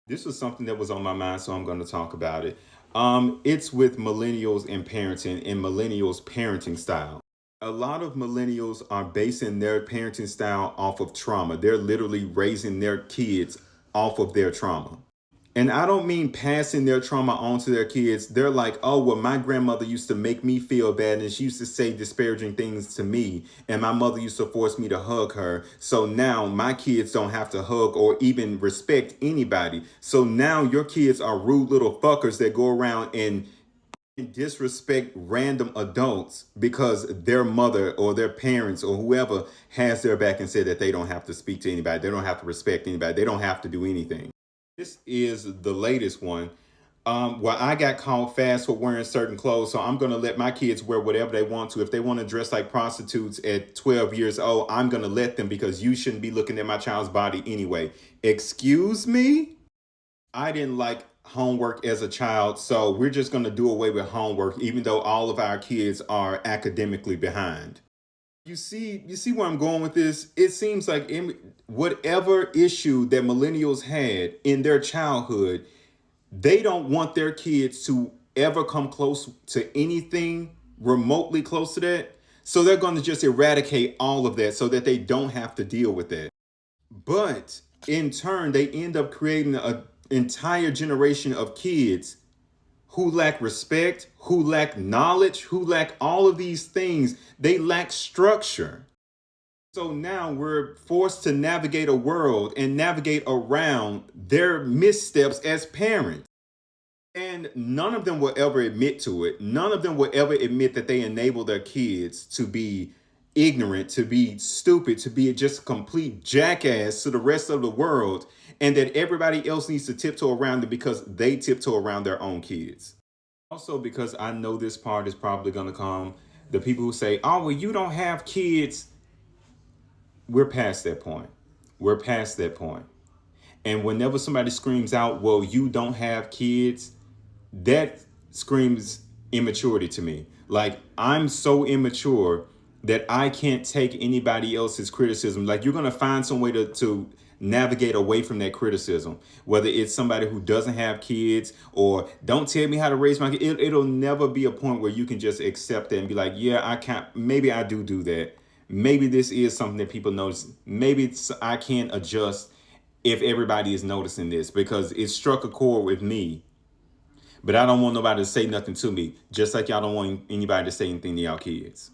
This was something that was on my mind, so I'm going to talk about it. It's with millennials and parenting and millennials parenting style. A lot of millennials are basing their parenting style off of trauma. They're literally raising their kids off of their trauma. And I don't mean passing their trauma on to their kids. They're like, oh, well, my grandmother used to make me feel bad and she used to say disparaging things to me. And my mother used to force me to hug her. So now my kids don't have to hug or even respect anybody. So now your kids are rude little fuckers that go around and disrespect random adults because their mother or their parents or whoever has their back and said that they don't have to speak to anybody. They don't have to respect anybody. They don't have to do anything. This is the latest one. Well, I got called fast for wearing certain clothes, so I'm gonna let my kids wear whatever they want to. If they want to dress like prostitutes at 12 years old, I'm gonna let them because you shouldn't be looking at my child's body anyway. Excuse me? I didn't like homework as a child, so we're just gonna do away with homework, even though all of our kids are academically behind. You see where I'm going with this? It seems like whatever issue that millennials had in their childhood, they don't want their kids to ever come close to anything remotely close to that. So they're going to just eradicate all of that so that they don't have to deal with that. But in turn, they end up creating an entire generation of kids who lack respect, who lack knowledge, who lack all of these things. They lack structure. So now we're forced to navigate a world and navigate around their missteps as parents. And none of them will ever admit to it. None of them will ever admit that they enable their kids to be ignorant, to be stupid, to be just a complete jackass to the rest of the world, and that everybody else needs to tiptoe around them because they tiptoe around their own kids. Also, because I know this part is probably going to come, the people who say, oh, well, you don't have kids. We're past that point. We're past that point. And whenever somebody screams out, well, you don't have kids, that screams immaturity to me. Like, I'm so immature that I can't take anybody else's criticism. Like, you're going to find some way to navigate away from that criticism, whether it's somebody who doesn't have kids or don't tell me how to raise my kid. It'll never be a point where you can just accept that and be like, yeah, I can't, maybe I do that. Maybe this is something that people notice. Maybe I can't adjust if everybody is noticing this because it struck a chord with me. But I don't want nobody to say nothing to me, just like y'all don't want anybody to say anything to y'all kids.